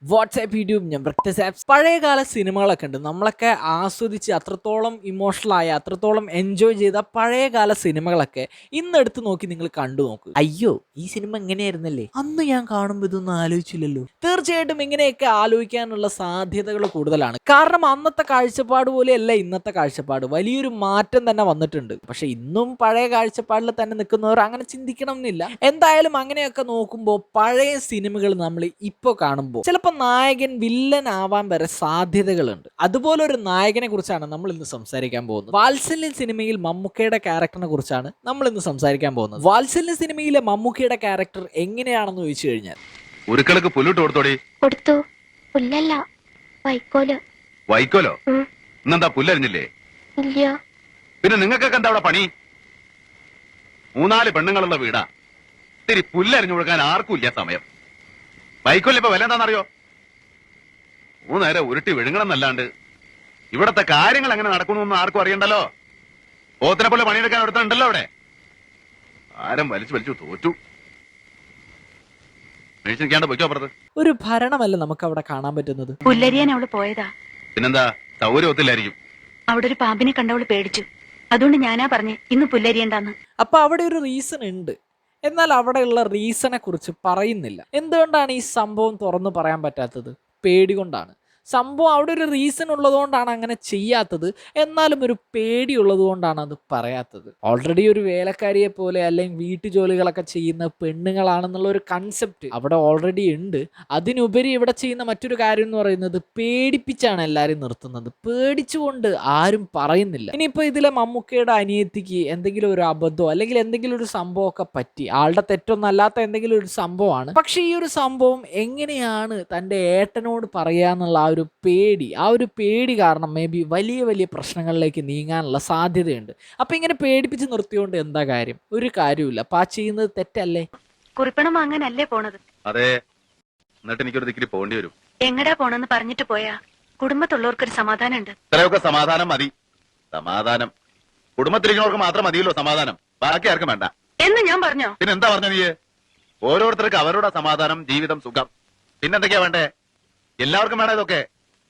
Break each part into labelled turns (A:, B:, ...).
A: WhatsApp YouTube ഞാൻ ബ്രക്ടസ് പഴയകാല സിനിമകളൊക്കെ ഉണ്ട്. നമ്മളൊക്കെ ആസ്വദിച്ച് അത്രത്തോളം ഇമോഷണലായ അത്രത്തോളം എൻജോയ് ചെയ്ത പഴയകാല സിനിമകളൊക്കെ ഇന്നെടുത്ത് നോക്കി നിങ്ങൾ കണ്ടു നോക്ക്. അയ്യോ ഈ സിനിമ എങ്ങനെയായിരുന്നല്ലേ, അന്ന് ഞാൻ കാണുമ്പോൾ ഇതൊന്നും ആലോചിച്ചില്ലല്ലോ. തീർച്ചയായിട്ടും ഇങ്ങനെയൊക്കെ ആലോചിക്കാനുള്ള സാധ്യതകൾ കൂടുതലാണ്. കാരണം അന്നത്തെ കാഴ്ചപ്പാട് പോലെയല്ല ഇന്നത്തെ കാഴ്ചപ്പാട്. വലിയൊരു മാറ്റം തന്നെ വന്നിട്ടുണ്ട്. പക്ഷെ ഇന്നും പഴയ കാഴ്ചപ്പാടിൽ തന്നെ നിൽക്കുന്നവർ അങ്ങനെ ചിന്തിക്കണം എന്നില്ല. എന്തായാലും അങ്ങനെയൊക്കെ നോക്കുമ്പോൾ പഴയ സിനിമകൾ നമ്മൾ ഇപ്പോൾ കാണുമ്പോൾ ചിലപ്പോൾ നായകൻ വില്ലൻ ആവാൻ വരെ സാധ്യതകളുണ്ട്. അതുപോലെ ഒരു നായകനെ കുറിച്ചാണ് നമ്മൾ ഇന്ന് സംസാരിക്കാൻ പോകുന്നത്. വാത്സല്യം സിനിമയിൽ മമ്മൂക്കയുടെ ക്യാരക്ടറിനെ കുറിച്ചാണ് നമ്മൾ ഇന്ന് സംസാരിക്കാൻ പോകുന്നത്. വാത്സല്യം സിനിമയിലെ മമ്മൂക്കയുടെ ക്യാരക്ടർ എങ്ങനെയാണെന്ന് ചോദിച്ചു കഴിഞ്ഞാൽ,
B: ഉരുക്കളക്ക് പുല്ലിട്ട് കൊടുത്തോടി.
C: കൊടുത്തു. പുല്ലല്ല, വൈക്കോല്.
B: വൈക്കോലോ? ഇന്നെന്താ പുല്ലരിഞ്ഞില്ലേ?
C: ഇല്ല.
B: പിന്നെ നിങ്ങൾക്കൊക്കെ എന്താ അവിടെ പണി? 3-4 പെണ്ണുങ്ങളുള്ള വീടാ. ഇത്തിരി പുല്ലരിഞ്ഞു കൊടുക്കാൻ ആർക്കും ഇല്ല സമയം. വൈക്കോലിപ്പോ വില എന്താണെന്നറിയോ? 3 നേരം ഉരുട്ടി വിഴുങ്ങണമെന്നല്ലാണ്ട് ഇവിടത്തെ കാര്യങ്ങൾ എങ്ങനെ നടക്കണമെന്ന് ആർക്കും അറിയണ്ടല്ലോ. പോത്തിനെ പോലെ പണിയെടുക്കാൻ എടുത്തുണ്ടല്ലോ അവിടെ. ആരും വലിച്ചു തോറ്റു. മേടിച്ചിരിക്കാണ്ട് പൊയ്ക്കോ അപ്പുറത്ത്.
A: ഒരു ഭരണമല്ല നമുക്ക് അവിടെ കാണാൻ പറ്റുന്നത്.
C: പുല്ലരിയാൻ അവള് പോയതാ.
B: പിന്നെന്താ, സൗകര്യം ഒത്തില്ലായിരിക്കും.
C: അവിടെ ഒരു പാമ്പിനെ കണ്ടവള് പേടിച്ചു. അതുകൊണ്ട് ഞാനാ പറഞ്ഞേ ഇന്ന് പുല്ലരിയണ്ടാന്ന്.
A: അപ്പൊ അവിടെ ഒരു റീസൺ ഉണ്ട്. എന്നാൽ അവിടെയുള്ള റീസണെ കുറിച്ച് പറയുന്നില്ല. എന്തുകൊണ്ടാണ് ഈ സംഭവം തുറന്നു പറയാൻ പറ്റാത്തത്? പേടി കൊണ്ടാണ്. സംഭവം അവിടെ ഒരു റീസൺ ഉള്ളതുകൊണ്ടാണ് അങ്ങനെ ചെയ്യാത്തത്. എന്നാലും ഒരു പേടി ഉള്ളത് കൊണ്ടാണ് അത് പറയാത്തത്. ഓൾറെഡി ഒരു വേലക്കാരിയെ പോലെ അല്ലെങ്കിൽ വീട്ടുജോലികളൊക്കെ ചെയ്യുന്ന പെണ്ണുങ്ങളാണെന്നുള്ള ഒരു കൺസെപ്റ്റ് അവിടെ ഓൾറെഡി ഉണ്ട്. അതിനുപരി ഇവിടെ ചെയ്യുന്ന മറ്റൊരു കാര്യം എന്ന് പറയുന്നത് പേടിപ്പിച്ചാണ് എല്ലാവരും നിർത്തുന്നത്. പേടിച്ചുകൊണ്ട് ആരും പറയുന്നില്ല. ഇനിയിപ്പോൾ ഇതിലെ മമ്മൂക്കയുടെ അനിയത്തിക്ക് എന്തെങ്കിലും ഒരു അബദ്ധമോ അല്ലെങ്കിൽ എന്തെങ്കിലും ഒരു സംഭവമൊക്കെ പറ്റി, ആളുടെ തെറ്റൊന്നും അല്ലാത്ത എന്തെങ്കിലും ഒരു സംഭവമാണ്. പക്ഷേ ഈ ഒരു സംഭവം എങ്ങനെയാണ് തൻ്റെ ഏട്ടനോട് പറയാന്നുള്ള ആ ഒരു പേടി കാരണം മേ ബി വലിയ വലിയ പ്രശ്നങ്ങളിലേക്ക് നീങ്ങാനുള്ള സാധ്യതയുണ്ട്. അപ്പൊ ഇങ്ങനെ പേടിപ്പിച്ച് നിർത്തിയോണ്ട് എന്താ കാര്യം? ഒരു കാര്യമില്ല. അപ്പൊ ആ ചെയ്യുന്നത് തെറ്റല്ലേ?
C: കുറിപ്പണം വാങ്ങാനല്ലേ പോണത്?
B: അതെ. എന്നിട്ട് എനിക്കൊരു ദിക്കിരി പോകേണ്ടി വരും.
C: എങ്ങടാ പോണെന്ന് പറഞ്ഞിട്ട് പോയാ കുടുംബത്തുള്ളവർക്കൊരു സമാധാനം ഉണ്ട്.
B: ഇത്രയൊക്കെ സമാധാനം മതി. സമാധാനം കുടുംബത്തിലിരിക്കുന്നവർക്ക് മാത്രം മതിയല്ലോ സമാധാനം. ബാക്കി ആർക്കും വേണ്ട
C: എന്ന് ഞാൻ പറഞ്ഞോ?
B: പിന്നെ എന്താ പറഞ്ഞ നീ? ഓരോരുത്തർക്ക് അവരുടെ സമാധാനം, ജീവിതം, സുഖം. പിന്നെന്തൊക്കെയാ വേണ്ടേ? എല്ലാവർക്കും വേണം ഇതൊക്കെ.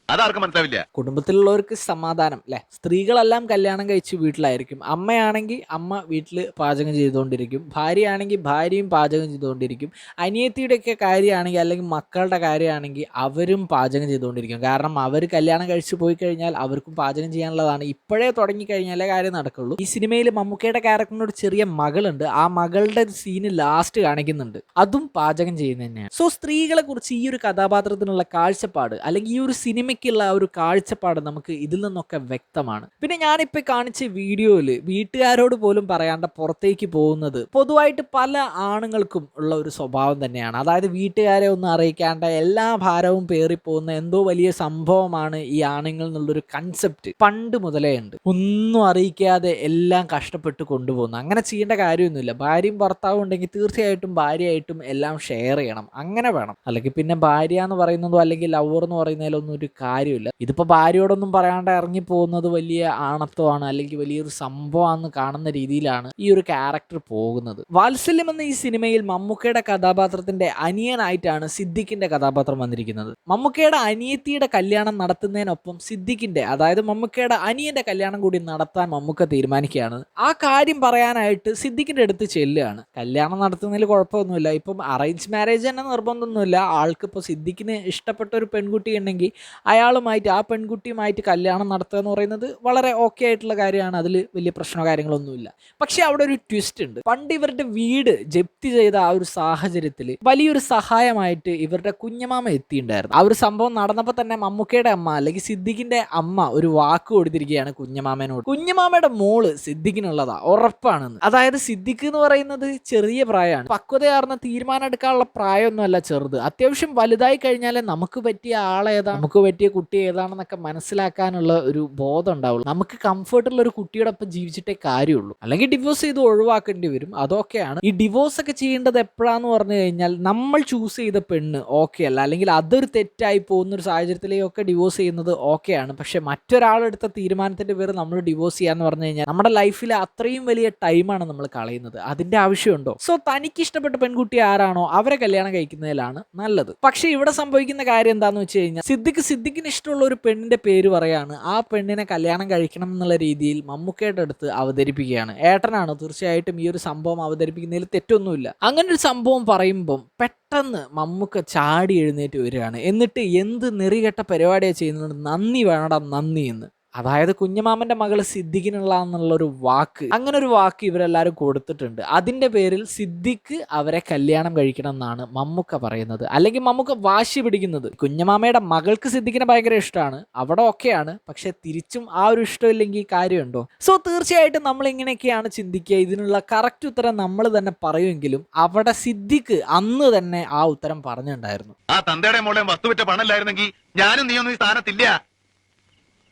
B: അതാർക്കും മനസ്സിലാവില്ല.
A: കുടുംബത്തിലുള്ളവർക്ക് സമാധാനം അല്ലെ. സ്ത്രീകളെല്ലാം കല്യാണം കഴിച്ച് വീട്ടിലായിരിക്കും. അമ്മയാണെങ്കിൽ അമ്മ വീട്ടിൽ പാചകം ചെയ്തുകൊണ്ടിരിക്കും, ഭാര്യയാണെങ്കിൽ ഭാര്യയും പാചകം ചെയ്തുകൊണ്ടിരിക്കും, അനിയത്തിയുടെയൊക്കെ കാര്യമാണെങ്കിൽ അല്ലെങ്കിൽ മക്കളുടെ കാര്യമാണെങ്കിൽ അവരും പാചകം ചെയ്തുകൊണ്ടിരിക്കും. കാരണം അവർ കല്യാണം കഴിച്ച് പോയി കഴിഞ്ഞാൽ അവർക്കും പാചകം ചെയ്യാനുള്ളതാണ്. ഇപ്പോഴേ തുടങ്ങിക്കഴിഞ്ഞാലേ കാര്യം നടക്കുള്ളൂ. ഈ സിനിമയിൽ മമ്മൂക്കയുടെ ക്യാരക്ടറിന് ഒരു ചെറിയ മകളുണ്ട്. ആ മകളുടെ സീന് ലാസ്റ്റ് കാണിക്കുന്നുണ്ട്. അതും പാചകം ചെയ്യുന്നത് തന്നെയാണ്. സോ സ്ത്രീകളെ കുറിച്ച് ഈ ഒരു കഥാപാത്രത്തിനുള്ള കാഴ്ചപ്പാട് അല്ലെങ്കിൽ ഈ ഒരു സിനിമയ്ക്കുള്ള ആ ഒരു കാഴ്ചപ്പാട് നമുക്ക് ഇതിൽ നിന്നൊക്കെ വ്യക്തമാണ്. പിന്നെ ഞാനിപ്പോൾ കാണിച്ച വീഡിയോയിൽ വീട്ടുകാരോട് പോലും പറയാണ്ട് പുറത്തേക്ക് പോകുന്നത് പൊതുവായിട്ട് പല ആണുങ്ങൾക്കും ഉള്ള ഒരു സ്വഭാവം തന്നെയാണ്. അതായത് വീട്ടുകാരെ ഒന്നും അറിയിക്കാണ്ട് എല്ലാ ഭാരവും പേറിപ്പോകുന്ന എന്തോ വലിയ സംഭവമാണ് ഈ ആണുങ്ങൾ എന്നുള്ളൊരു കൺസെപ്റ്റ് പണ്ട് മുതലേ ഉണ്ട്. ഒന്നും അറിയിക്കാതെ എല്ലാം കഷ്ടപ്പെട്ട് കൊണ്ടുപോകുന്നു. അങ്ങനെ ചെയ്യേണ്ട കാര്യമൊന്നുമില്ല. ഭാര്യയും ഭർത്താവും ഉണ്ടെങ്കിൽ തീർച്ചയായിട്ടും ഭാര്യയായിട്ടും എല്ലാം ഷെയർ ചെയ്യണം. അങ്ങനെ വേണം. അല്ലെങ്കിൽ പിന്നെ ഭാര്യ എന്ന് പറയുന്നതോ അല്ലെങ്കിൽ ലവർ എന്ന് പറയുന്നതിലൊന്നും ഒരു കാര്യമില്ല. ഇതിപ്പോൾ ഭാര്യയോടൊന്നും പറയാണ്ട് ഇറങ്ങി പോകുന്നത് വലിയ ആണത്വമാണ് അല്ലെങ്കിൽ വലിയൊരു സംഭവമാണെന്ന് കാണുന്ന രീതിയിലാണ് ഈ ഒരു ക്യാരക്ടർ പോകുന്നത്. വാത്സല്യം എന്ന ഈ സിനിമയിൽ മമ്മൂക്കയുടെ കഥാപാത്രത്തിന്റെ അനിയനായിട്ടാണ് സിദ്ദിഖിന്റെ കഥാപാത്രം വന്നിരിക്കുന്നത്. മമ്മൂക്കയുടെ അനിയത്തിയുടെ കല്യാണം നടത്തുന്നതിനൊപ്പം സിദ്ദിഖിന്റെ, അതായത് മമ്മൂക്കയുടെ അനിയന്റെ കല്യാണം കൂടി നടത്താൻ മമ്മൂക്ക തീരുമാനിക്കുകയാണ്. ആ കാര്യം പറയാനായിട്ട് സിദ്ദിഖിന്റെ അടുത്ത് ചെല്ലുകയാണ്. കല്യാണം നടത്തുന്നതിൽ കുഴപ്പമൊന്നുമില്ല. ഇപ്പം അറേഞ്ച് മാരേജ് തന്നെ നിർബന്ധമൊന്നുമില്ല. ആൾക്കിപ്പോൾ സിദ്ദിഖിന് ഇഷ്ടപ്പെട്ട ഒരു പെൺകുട്ടി ഉണ്ടെങ്കിൽ അയാളുമായിട്ട് ആ പെൺകുട്ടിയുമായിട്ട് കല്യാണം നടത്തുക എന്ന് പറയുന്നത് വളരെ ഓക്കെ ആയിട്ടുള്ള കാര്യമാണ്. അതിൽ വലിയ പ്രശ്നമോ കാര്യങ്ങളൊന്നുമില്ല. പക്ഷെ അവിടെ ഒരു ട്വിസ്റ്റ് ഉണ്ട്. പണ്ട് ഇവരുടെ വീട് ജപ്തി ചെയ്ത ആ ഒരു സാഹചര്യത്തിൽ വലിയൊരു സഹായമായിട്ട് ഇവരുടെ കുഞ്ഞമാമ എത്തിയിട്ടുണ്ടായിരുന്നു. ആ ഒരു സംഭവം നടന്നപ്പോൾ തന്നെ മമ്മൂക്കയുടെ അമ്മ അല്ലെങ്കിൽ സിദ്ദിഖിന്റെ അമ്മ ഒരു വാക്ക് കൊടുത്തിരിക്കുകയാണ് കുഞ്ഞമാമേനോട്. കുഞ്ഞമാമയുടെ മോള് സിദ്ദിഖിനുള്ളതാ, ഉറപ്പാണെന്ന്. അതായത് സിദ്ദിഖ് എന്ന് പറയുന്നത് ചെറിയ പ്രായമാണ്. പക്വതയാർന്ന തീരുമാനം എടുക്കാനുള്ള പ്രായമൊന്നുമല്ല ചെറുത്. അത്യാവശ്യം വലുതായി കഴിഞ്ഞാലേ നമുക്ക് പറ്റിയ ആളേതാ, നമുക്ക് പറ്റിയ പറ്റിയ കുട്ടി ഏതാണെന്നൊക്കെ മനസ്സിലാക്കാനുള്ള ഒരു ബോധം ഉണ്ടാവുള്ളൂ. നമുക്ക് കംഫർട്ടുള്ള ഒരു കുട്ടിയുടെ ഒപ്പം ജീവിച്ചിട്ടേ കാര്യമുള്ളൂ. അല്ലെങ്കിൽ ഡിവോഴ്സ് ചെയ്ത് ഒഴിവാക്കേണ്ടി വരും. അതൊക്കെയാണ്. ഈ ഡിവോഴ്സ് ഒക്കെ ചെയ്യേണ്ടത് എപ്പോഴാന്ന് പറഞ്ഞു കഴിഞ്ഞാൽ നമ്മൾ ചൂസ് ചെയ്ത പെണ്ണ് ഓക്കെ അല്ല, അല്ലെങ്കിൽ അതൊരു തെറ്റായി പോകുന്ന ഒരു സാഹചര്യത്തിലേക്കൊക്കെ ഡിവോഴ്സ് ചെയ്യുന്നത് ഓക്കെയാണ്. പക്ഷെ മറ്റൊരാളെടുത്ത തീരുമാനത്തിന്റെ പേര് നമ്മൾ ഡിവോഴ്സ് ചെയ്യാന്ന് പറഞ്ഞു കഴിഞ്ഞാൽ നമ്മുടെ ലൈഫിൽ അത്രയും വലിയ ടൈമാണ് നമ്മൾ കളയുന്നത്. അതിന്റെ ആവശ്യമുണ്ടോ? സോ തനിക്ക് ഇഷ്ടപ്പെട്ട പെൺകുട്ടി ആരാണോ അവരെ കല്യാണം കഴിക്കുന്നതിലാണ് നല്ലത്. പക്ഷെ ഇവിടെ സംഭവിക്കുന്ന കാര്യം എന്താന്ന് വെച്ച് കഴിഞ്ഞാൽ സിദ്ദിഖിന് ഇഷ്ടമുള്ള ഒരു പെണ്ണിന്റെ പേര് പറയാണ്, ആ പെണ്ണിനെ കല്യാണം കഴിക്കണം എന്നുള്ള രീതിയിൽ മമ്മൂക്കയുടെ അടുത്ത് അവതരിപ്പിക്കുകയാണ്. ഏട്ടനാണ് തീർച്ചയായിട്ടും ഈ ഒരു സംഭവം അവതരിപ്പിക്കുന്നതിൽ തെറ്റൊന്നുമില്ല. അങ്ങനെ ഒരു സംഭവം പറയുമ്പം പെട്ടെന്ന് മമ്മൂക്ക ചാടി എഴുന്നേറ്റ് വരികയാണ്. എന്നിട്ട് എന്ത് നെറികെട്ട പരിപാടിയാണ് ചെയ്യുന്നത്, നന്ദി വേണടാ നന്ദി എന്ന്. അതായത് കുഞ്ഞമാമന്റെ മകള് സിദ്ദിഖിനുള്ള എന്നുള്ളൊരു വാക്ക്, അങ്ങനെ ഒരു വാക്ക് ഇവരെല്ലാവരും കൊടുത്തിട്ടുണ്ട്. അതിന്റെ പേരിൽ സിദ്ദിഖ് അവരെ കല്യാണം കഴിക്കണം എന്നാണ് മമ്മൂക്ക പറയുന്നത്, അല്ലെങ്കിൽ മമ്മൂക്ക വാശി പിടിക്കുന്നത്. കുഞ്ഞമാമയുടെ മകൾക്ക് സിദ്ദിഖിനെ ഭയങ്കര ഇഷ്ടമാണ്, അവിടെ ഓക്കെയാണ്. പക്ഷെ തിരിച്ചും ആ ഒരു ഇഷ്ടമില്ലെങ്കിൽ കാര്യമുണ്ടോ? സോ തീർച്ചയായിട്ടും നമ്മൾ ഇങ്ങനെയൊക്കെയാണ് ചിന്തിക്കുക. ഇതിനുള്ള കറക്റ്റ് ഉത്തരം നമ്മൾ തന്നെ പറയുമെങ്കിലും അവിടെ സിദ്ദിഖ് അന്ന് തന്നെ ആ ഉത്തരം പറഞ്ഞിട്ടുണ്ടായിരുന്നു.
B: ആ തന്തയുടെ മോളെ വസ്തു വിറ്റ പണല്ലായിരുന്നെങ്കിൽ ഞാനും നീയൊന്നും ഈ സ്ഥാനത്തില്ല.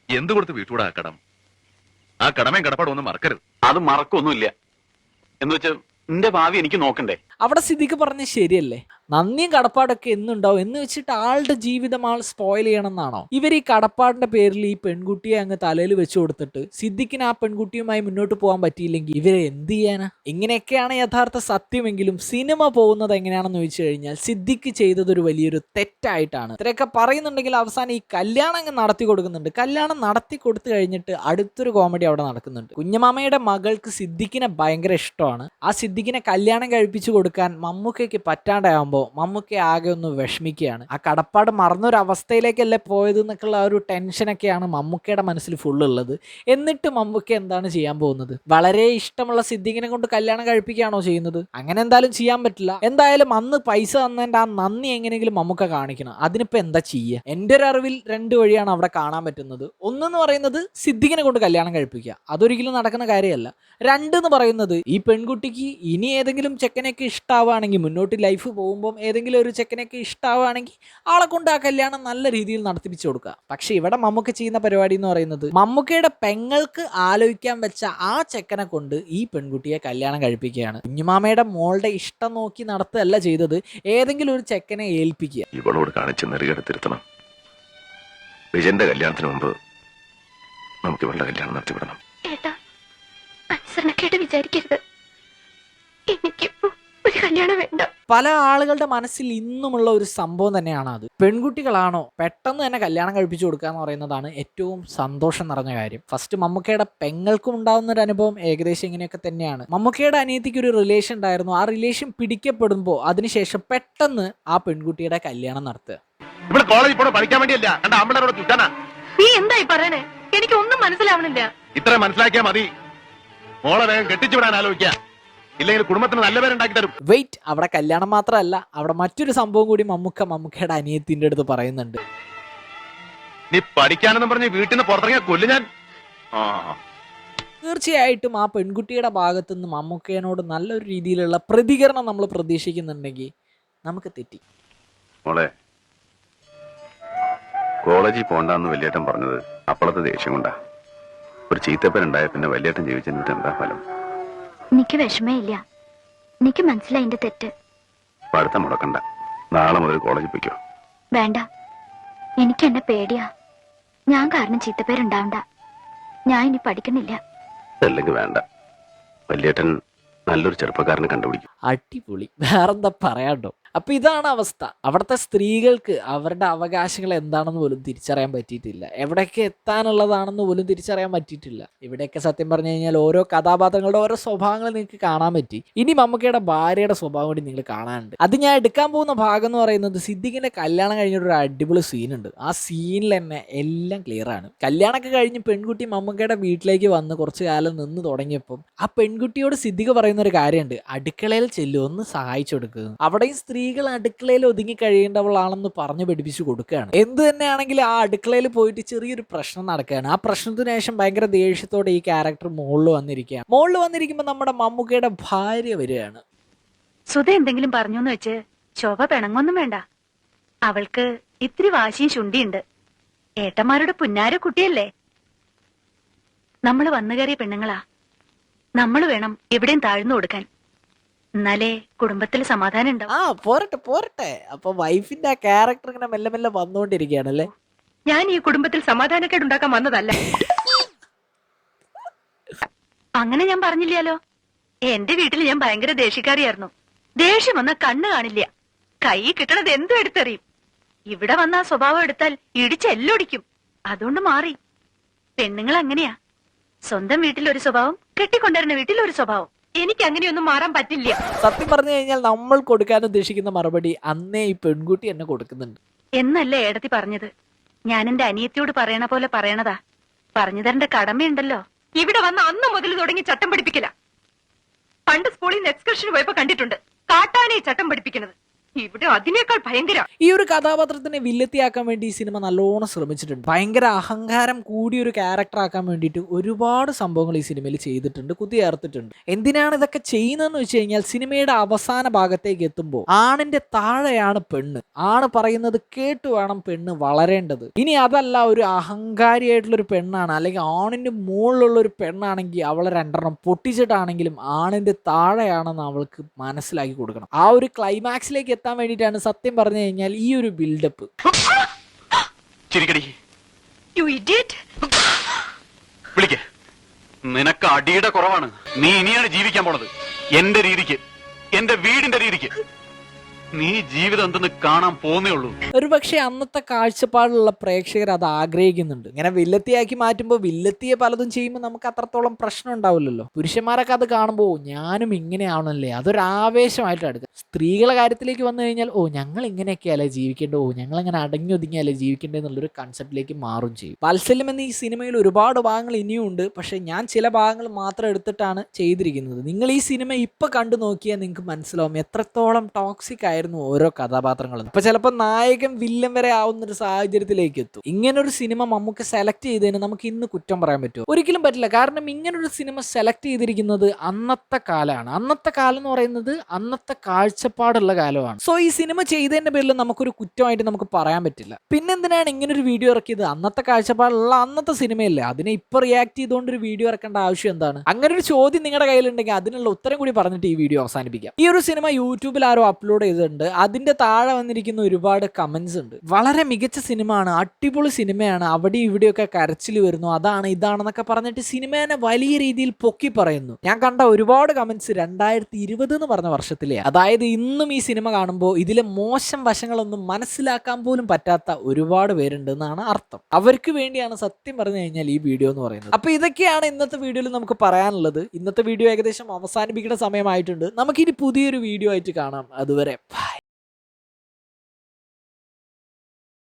B: എന്ത് കൊടുത്ത് വീട്ടുകൂടാ ആ കടം? ആ കടമയും കടപ്പാടും ഒന്നും മറക്കരുത്.
D: അത് മറക്കൊന്നുമില്ല. എന്ന് വെച്ചാൽ നിന്റെ ഭാവി എനിക്ക് നോക്കണ്ടേ?
A: അവിടെ സിദ്ദിഖ് പറഞ്ഞ ശരിയല്ലേ? നന്ദിയും കടപ്പാടൊക്കെ എന്നുണ്ടാവും എന്ന് വെച്ചിട്ട് ആളുടെ ജീവിതം ആൾ സ്പോയിൽ ചെയ്യണം എന്നാണോ? ഇവർ ഈ കടപ്പാടിന്റെ പേരിൽ ഈ പെൺകുട്ടിയെ അങ്ങ് തലയിൽ വെച്ച് കൊടുത്തിട്ട് സിദ്ദിഖിന് ആ പെൺകുട്ടിയുമായി മുന്നോട്ട് പോകാൻ പറ്റിയില്ലെങ്കിൽ ഇവരെ എന്ത് ചെയ്യാനാ? ഇങ്ങനെയൊക്കെയാണ് യഥാർത്ഥ സത്യമെങ്കിലും സിനിമ പോകുന്നത് എങ്ങനെയാണെന്ന് ചോദിച്ചു കഴിഞ്ഞാൽ സിദ്ദിഖ് ചെയ്തതൊരു വലിയൊരു തെറ്റായിട്ടാണ്. ഇത്രയൊക്കെ പറയുന്നുണ്ടെങ്കിൽ അവസാനം ഈ കല്യാണം അങ്ങ് നടത്തി കൊടുക്കുന്നുണ്ട്. കല്യാണം നടത്തി കൊടുത്തു കഴിഞ്ഞിട്ട് അടുത്തൊരു കോമഡി അവിടെ നടക്കുന്നുണ്ട്. കുഞ്ഞമാമയുടെ മകൾക്ക് സിദ്ദിഖിനെ ഭയങ്കര ഇഷ്ടമാണ്. ആ സിദ്ദിഖിനെ കല്യാണം കഴിപ്പിച്ചു കൊടുക്കാൻ മമ്മൂക്കയ്ക്ക് പറ്റാണ്ടാകുമ്പോൾ മമ്മൂക്ക ആകെ ഒന്ന് വിഷമിക്കുകയാണ്. ആ കടപ്പാട് മറന്നൊരവസ്ഥയിലേക്കല്ലേ പോയത് എന്നൊക്കെയുള്ള ആ ഒരു ടെൻഷനൊക്കെയാണ് മമ്മൂക്കയുടെ മനസ്സിൽ ഫുള്ളുള്ളത്. എന്നിട്ട് മമ്മൂക്ക എന്താണ് ചെയ്യാൻ പോകുന്നത്? വളരെ ഇഷ്ടമുള്ള സിദ്ദിഖിനെ കൊണ്ട് കല്യാണം കഴിപ്പിക്കുകയാണോ ചെയ്യുന്നത്? അങ്ങനെ എന്തായാലും ചെയ്യാൻ പറ്റില്ല. എന്തായാലും അന്ന് പൈസ തന്നതിന്റെ ആ നന്ദി എങ്ങനെയെങ്കിലും മമ്മൂക്ക കാണിക്കണം. അതിനിപ്പോ എന്താ ചെയ്യുക? എൻ്റെ ഒരു അറിവിൽ രണ്ട് വഴിയാണ് അവിടെ കാണാൻ പറ്റുന്നത്. ഒന്നെന്ന് പറയുന്നത് സിദ്ദിഖിനെ കൊണ്ട് കല്യാണം കഴിപ്പിക്കുക, അതൊരിക്കലും നടക്കുന്ന കാര്യമല്ല. രണ്ടെന്ന് പറയുന്നത് ഈ പെൺകുട്ടിക്ക് ഇനി ഏതെങ്കിലും ചെക്കനൊക്കെ ഇഷ്ടമാവുകയാണെങ്കിൽ, മുന്നോട്ട് ലൈഫ് പോകുമ്പോൾ ഏതെങ്കിലും ഒരു ചെക്കനൊക്കെ ഇഷ്ടമാവുകയാണെങ്കിൽ ആളെ കൊണ്ട് ആ കല്യാണം നല്ല രീതിയിൽ നടത്തിപ്പിച്ചു കൊടുക്കുക. പക്ഷെ ഇവിടെ മമ്മൂക്ക ചെയ്യുന്ന പരിപാടി എന്ന് പറയുന്നത് മമ്മൂക്കയുടെ പെങ്ങൾക്ക് ആലോചിക്കാൻ വെച്ച ആ ചെക്കനെ കൊണ്ട് ഈ പെൺകുട്ടിയെ കല്യാണം കഴിപ്പിക്കുകയാണ്. കുഞ്ഞുമാമയുടെ മോളുടെ ഇഷ്ടം നോക്കി നടത്തുകയല്ല ചെയ്തത്, ഏതെങ്കിലും ഒരു ചെക്കനെ ഏൽപ്പിക്കുക.
B: ഇവളോട് കാണിച്ച് നെറികേട് തിരുത്തണം. വിജയന്റെ കല്യാണത്തിന് മുമ്പ് നമുക്ക് ഇവളുടെ കല്യാണം നടത്തിവിടണം.
C: ഏട്ടാ, അനുസരണക്കേട് വിചാരിക്കരുത്. എനിക്കിപ്പോ ഒരു കല്യാണം വേണ്ട.
A: പല ആളുകളുടെ മനസ്സിൽ ഇന്നുമുള്ള ഒരു സംഭവം തന്നെയാണ് അത്. പെൺകുട്ടികളാണോ പെട്ടെന്ന് തന്നെ കല്യാണം കഴിപ്പിച്ചു കൊടുക്കുക എന്ന് പറയുന്നതാണ് ഏറ്റവും സന്തോഷം നിറഞ്ഞ കാര്യം. ഫസ്റ്റ് മമ്മൂക്കയുടെ പെങ്ങൾക്കും ഉണ്ടാകുന്ന ഒരു അനുഭവം ഏകദേശം ഇങ്ങനെയൊക്കെ തന്നെയാണ്. മമ്മൂക്കയുടെ അനിയത്തിക്ക് ഒരു റിലേഷൻ ഉണ്ടായിരുന്നു. ആ റിലേഷൻ പിടിക്കപ്പെടുമ്പോൾ അതിനുശേഷം പെട്ടെന്ന് ആ പെൺകുട്ടിയുടെ കല്യാണം നടത്തുക.
B: ഇവിടെ കോളേജിൽ പോണ പഠിക്കാൻ വേണ്ടിയല്ല, കണ്ട ആമ്പിളരോട് ചുറ്റാനാ.
C: നീ എന്തായി പറയണേ? എനിക്ക് ഒന്നും മനസ്സിലാവണില്ല.
B: ഇത്ര മനസ്സിലാക്കിയാ മതി. മോളെ വേഗം കെട്ടിച്ചു വിടാൻ ആലോചിക്കുക, ഇല്ലെങ്കിൽ കുടുംബത്തിന് നല്ല പേരുണ്ടാക്കി തരും.
A: വെയിറ്റ്, അവിടെ കല്യാണം മാത്രമല്ല, അവിടെ മറ്റൊരു സംഭവം കൂടി മമ്മൂക്കയുടെ അനിയത്തിന്റെ അടുത്ത് പറയുന്നുണ്ട്.
B: നീ പഠിക്കാനെന്ന് പറഞ്ഞ് വീട്ടിൽ നിന്ന് പുറത്തിറങ്ങിയ കൊല്ലു ഞാൻ.
A: തീർച്ചയായിട്ടും ആ പെൺകുട്ടിയുടെ ഭാഗത്തു നിന്ന് മമ്മൂക്കയോട് നല്ലൊരു രീതിയിലുള്ള പ്രതികരണം നമ്മൾ പ്രതീക്ഷിക്കുന്നുണ്ടെങ്കിൽ നമുക്ക് തെറ്റി.
D: മോളെ, കോളേജിൽ പോണ്ടെന്ന് വലിയേട്ടൻ പറഞ്ഞത് അപ്പോഴത്തെ ദേഷ്യം കൊണ്ടാ. ഒരു ചീത്തപ്പനുണ്ടായ പിന്നെ വലിയേട്ടൻ ജീവിച്ചിട്ട് എന്താ ഫലം?
C: എനിക്ക് വിഷമയില്ല. എനിക്ക് മനസ്സിലായി എന്റെ തെറ്റ്.
D: പഠിത്തം മുടക്കണ്ട, നാളെ മുതൽ കോളേജിൽ പോയിക്കോ.
C: വേണ്ട, എനിക്ക് എന്നെ പേടിയാ. ഞാൻ കാരണം ചീത്തപ്പേരുണ്ടാവണ്ട. ഞാൻ ഇനി പഠിക്കണില്ല.
D: അല്ലെങ്കിൽ വേണ്ട, വലിയേട്ടൻ നല്ലൊരു ചെറുപ്പക്കാരനെ കണ്ടുപിടിക്കും.
A: അടിപൊളി, വേറെന്താ പറയാണ്ടോ? അപ്പൊ ഇതാണ് അവസ്ഥ. അവിടുത്തെ സ്ത്രീകൾക്ക് അവരുടെ അവകാശങ്ങൾ എന്താണെന്ന് പോലും തിരിച്ചറിയാൻ പറ്റിയിട്ടില്ല. എവിടെയൊക്കെ എത്താനുള്ളതാണെന്ന് പോലും തിരിച്ചറിയാൻ പറ്റിയിട്ടില്ല. ഇവിടെയൊക്കെ സത്യം പറഞ്ഞു കഴിഞ്ഞാൽ ഓരോ കഥാപാത്രങ്ങളുടെ ഓരോ സ്വഭാവങ്ങൾ നിങ്ങൾക്ക് കാണാൻ പറ്റി. ഇനി മമ്മൂക്കയുടെ ഭാര്യയുടെ സ്വഭാവം കൂടി നിങ്ങൾ കാണാനുണ്ട്. അത് ഞാൻ എടുക്കാൻ പോകുന്ന ഭാഗം എന്ന് പറയുന്നത് സിദ്ദിഖിന്റെ കല്യാണം കഴിഞ്ഞൊരു അടിപൊളി സീനുണ്ട്. ആ സീനിൽ തന്നെ എല്ലാം ക്ലിയർ ആണ്. കല്യാണമൊക്കെ കഴിഞ്ഞ് പെൺകുട്ടി മമ്മൂക്കയുടെ വീട്ടിലേക്ക് വന്ന് കുറച്ചു കാലം നിന്ന് തുടങ്ങിയപ്പം ആ പെൺകുട്ടിയോട് സിദ്ദിഖ് പറയുന്ന ഒരു കാര്യമുണ്ട്, അടുക്കളയിൽ ചെല്ലു, ഒന്ന് സഹായിച്ചു കൊടുക്കുക. അവിടെയും സ്ത്രീകൾ അടുക്കളയിൽ ഒതുങ്ങി കഴിയേണ്ടവളാണെന്ന് പറഞ്ഞു പഠിപ്പിച്ചു കൊടുക്കുകയാണ്. എന്ത് തന്നെയാണെങ്കിലും ആ അടുക്കളയിൽ പോയിട്ട് ചെറിയൊരു പ്രശ്നം നടക്കുകയാണ്. ആ പ്രശ്നത്തിന് ശേഷം ഭയങ്കര ദേഷ്യത്തോടെ ഈ ക്യാരക്ടർ മുകളിൽ വന്നിരിക്കുകയാണ്. മുകളിൽ വന്നിരിക്കുമ്പോൾ നമ്മുടെ മമ്മൂക്കയുടെ ഭാര്യ വരികയാണ്.
C: സുധ എന്തെങ്കിലും പറഞ്ഞു എന്ന് വെച്ച് ശോഭ പിണങ്ങൊന്നും വേണ്ട. അവൾക്ക് ഇത്തിരി വാശിയും ശുണ്ടിയുണ്ട്.
E: ഏട്ടന്മാരുടെ പുന്നാര കുട്ടിയല്ലേ. നമ്മള് വന്നു കയറിയ പെണ്ണുങ്ങളാ. നമ്മള് വേണം എവിടെയും താഴ്ന്നു കൊടുക്കാൻ. എന്നാലേ കുടുംബത്തിൽ സമാധാനം ഉണ്ടാവും.
A: ആ പോരട്ടെ പോരട്ടെ. അപ്പൊ വൈഫിന്റെ ആ ക്യാരക്ടർ ഇങ്ങനെ മെല്ലെ മെല്ലെ വന്നുകൊണ്ടിരിക്കുകയാണല്ലേ.
E: ഞാൻ ഈ കുടുംബത്തിൽ സമാധാനക്കേട് ഉണ്ടാക്കാൻ വന്നതല്ല. അങ്ങനെ ഞാൻ പറഞ്ഞില്ലല്ലോ. എന്റെ വീട്ടിൽ ഞാൻ ഭയങ്കര ദേഷ്യക്കാരിയായിരുന്നു. ദേഷ്യം വന്ന കണ്ണ് കാണില്ല. കൈ കിട്ടണത് എന്തും എടുത്തെറിയും. ഇവിടെ വന്ന ആ സ്വഭാവം എടുത്താൽ ഇടിച്ചെല്ലൊടിക്കും. അതുകൊണ്ട് മാറി. പെണ്ണുങ്ങൾ അങ്ങനെയാ. സ്വന്തം വീട്ടിൽ ഒരു സ്വഭാവം, കെട്ടിക്കൊണ്ടുവരുന്ന വീട്ടിൽ ഒരു സ്വഭാവം. എനിക്ക് അങ്ങനെയൊന്നും മാറാൻ പറ്റില്ല.
A: സത്യം പറഞ്ഞു കഴിഞ്ഞാൽ നമ്മൾ കൊടുക്കാൻ ഉദ്ദേശിക്കുന്ന മറുപടി അന്നേ ഈ പെൺകുട്ടി എന്നെ കൊടുക്കുന്നുണ്ട്
E: എന്നല്ലേ ഏടത്തി പറഞ്ഞത്. ഞാൻ എന്റെ അനിയത്തിയോട് പറയണ പോലെ പറയണതാ. പറഞ്ഞു തരേണ്ട കടമയുണ്ടല്ലോ. ഇവിടെ വന്ന അന്ന് മുതൽ തുടങ്ങി ചട്ടം പഠിപ്പിക്കല. പണ്ട് സ്കൂളിൽ നിന്ന് എക്സ്കർഷന് പോയപ്പോ കണ്ടിട്ടുണ്ട് കാട്ടാനെ ചട്ടം പഠിപ്പിക്കുന്നത്. ഇവിടെ അതിനേക്കാൾ ഭയങ്കര.
A: ഈ ഒരു കഥാപാത്രത്തിനെ വില്ലത്തിയാക്കാൻ വേണ്ടി ഈ സിനിമ നല്ലോണം ശ്രമിച്ചിട്ടുണ്ട്. ഭയങ്കര അഹങ്കാരം കൂടിയ ഒരു ക്യാരക്ടർ ആക്കാൻ വേണ്ടിയിട്ട് ഒരുപാട് സംഭവങ്ങൾ ഈ സിനിമയിൽ ചെയ്തിട്ടുണ്ട്, കുത്തിയേർത്തിട്ടുണ്ട്. എന്തിനാണ് ഇതൊക്കെ ചെയ്യുന്നതെന്ന് വെച്ച് കഴിഞ്ഞാൽ സിനിമയുടെ അവസാന ഭാഗത്തേക്ക് എത്തുമ്പോൾ ആണിന്റെ താഴെയാണ് പെണ്ണ്. ആണ് പറയുന്നത് കേട്ട് വേണം പെണ്ണ് വളരേണ്ടത്. ഇനി അതല്ല, ഒരു അഹങ്കാരിയായിട്ടുള്ള ഒരു പെണ്ണാണ്, അല്ലെങ്കിൽ ആണിന്റെ മുകളിലുള്ള ഒരു പെണ്ണാണെങ്കിൽ അവളെ രണ്ടെണ്ണം പൊട്ടിച്ചിട്ടാണെങ്കിലും ആണിന്റെ താഴെയാണെന്ന് അവൾക്ക് മനസ്സിലാക്കി കൊടുക്കണം. ആ ഒരു ക്ലൈമാക്സിലേക്ക് എത്താൻ വേണ്ടിയിട്ടാണ് സത്യം പറഞ്ഞു കഴിഞ്ഞാൽ ഈ ഒരു ബിൽഡപ്പ്.
B: നിനക്ക് അടിയുടെ കുറവാണ്. നീ ഇനിയാണ് ജീവിക്കാൻ പോണത് എന്റെ രീതിക്ക്, എന്റെ വീടിന്റെ രീതിക്ക്. നീ ജീവിതം എന്തെന്ന് കാണാൻ പോന്നേ ഉള്ളൂ.
A: ഒരുപക്ഷെ അന്നത്തെ കാഴ്ചപ്പാടുള്ള പ്രേക്ഷകർ അത് ആഗ്രഹിക്കുന്നുണ്ട്. ഇങ്ങനെ വില്ലത്തിയാക്കി മാറ്റുമ്പോൾ വില്ലത്തിയെ പലതും ചെയ്യുമ്പോൾ നമുക്ക് അത്രത്തോളം പ്രശ്നം ഉണ്ടാവില്ലല്ലോ. പുരുഷന്മാരൊക്കെ അത് കാണുമ്പോൾ ഞാനും ഇങ്ങനെയാണല്ലേ, അതൊരു ആവേശമായിട്ട് എടുക്കുക. സ്ത്രീകളുടെ കാര്യത്തിലേക്ക് വന്നു കഴിഞ്ഞാൽ ഞങ്ങൾ ഇങ്ങനെയൊക്കെയല്ലേ ജീവിക്കേണ്ടത്, ഞങ്ങൾ ഇങ്ങനെ അടങ്ങി ഒതുങ്ങിയല്ലേ ജീവിക്കേണ്ടത് എന്നുള്ളൊരു കൺസെപ്റ്റിലേക്ക് മാറും ചെയ്യും. വാത്സല്യം എന്ന ഈ സിനിമയിൽ ഒരുപാട് ഭാഗങ്ങൾ ഇനിയും ഉണ്ട്. പക്ഷെ ഞാൻ ചില ഭാഗങ്ങൾ മാത്രം എടുത്തിട്ടാണ് ചെയ്തിരിക്കുന്നത്. നിങ്ങൾ ഈ സിനിമ ഇപ്പൊ കണ്ടു നോക്കിയാൽ നിങ്ങൾക്ക് മനസ്സിലാവും എത്രത്തോളം ടോക്സിക് ആയിരുന്നു ഓരോ കഥാപാത്രങ്ങളും. ഇപ്പൊ ചിലപ്പോൾ നായകൻ വില്ലൻ വരെ ആവുന്ന ഒരു സാഹചര്യത്തിലേക്ക് എത്തും. ഇങ്ങനൊരു സിനിമ നമുക്ക് സെലക്ട് ചെയ്തതിന് നമുക്ക് ഇന്ന് കുറ്റം പറയാൻ പറ്റുമോ? ഒരിക്കലും പറ്റില്ല. കാരണം ഇങ്ങനൊരു സിനിമ സെലക്ട് ചെയ്തിരിക്കുന്നത് അന്നത്തെ കാലമാണ്. അന്നത്തെ കാലം എന്ന് പറയുന്നത് അന്നത്തെ കാഴ്ചപ്പാടുള്ള കാലമാണ്. സോ ഈ സിനിമ ചെയ്തതിന്റെ പേരിൽ നമുക്കൊരു കുറ്റമായിട്ട് നമുക്ക് പറയാൻ പറ്റില്ല. പിന്നെന്തിനാണ് ഇങ്ങനൊരു വീഡിയോ ഇറക്കിയത്? അന്നത്തെ കാഴ്ചപ്പാടുള്ള അന്നത്തെ സിനിമയല്ലേ, അതിനെ ഇപ്പൊ റിയാക്ട് ചെയ്തുകൊണ്ട് ഒരു വീഡിയോ ഇറക്കേണ്ട ആവശ്യം എന്താണ്? അങ്ങനെ ഒരു ചോദ്യം നിങ്ങളുടെ കയ്യിലുണ്ടെങ്കിൽ അതിനുള്ള ഉത്തരം കൂടി പറഞ്ഞിട്ട് ഈ വീഡിയോ അവസാനിപ്പിക്കാം. ഈ ഒരു സിനിമ യൂട്യൂബിൽ ആരോ അപ്ലോഡ് ചെയ്തിട്ടുണ്ട്. അതിന്റെ താഴെ വന്നിരിക്കുന്ന ഒരുപാട് കമന്റ്സ് ഉണ്ട്. വളരെ മികച്ച സിനിമ ആണ്, അടിപൊളി സിനിമയാണ്, അവിടെ ഇവിടെയൊക്കെ കരച്ചിൽ വരുന്നു, അതാണ് ഇതാണെന്നൊക്കെ പറഞ്ഞിട്ട് സിനിമേനെ വലിയ രീതിയിൽ പൊക്കി പറയുന്നു. ഞാൻ കണ്ട ഒരുപാട് കമന്റ്സ് 2020 എന്ന് പറഞ്ഞ വർഷത്തിലെ, അതായത് ഇന്നും ഈ സിനിമ കാണുമ്പോൾ ഇതിലെ മോശം വശങ്ങളൊന്നും മനസ്സിലാക്കാൻ പോലും പറ്റാത്ത ഒരുപാട് പേരുണ്ട് എന്നാണ് അർത്ഥം. അവർക്ക് വേണ്ടിയാണ് സത്യം പറഞ്ഞു കഴിഞ്ഞാൽ ഈ വീഡിയോ എന്ന് പറയുന്നത്. അപ്പൊ ഇതൊക്കെയാണ് ഇന്നത്തെ വീഡിയോയിൽ നമുക്ക് പറയാനുള്ളത്. ഇന്നത്തെ വീഡിയോ ഏകദേശം അവസാനിപ്പിക്കേണ്ട സമയമായിട്ടുണ്ട്. നമുക്കിനി പുതിയൊരു വീഡിയോ ആയിട്ട് കാണാം. അതുവരെ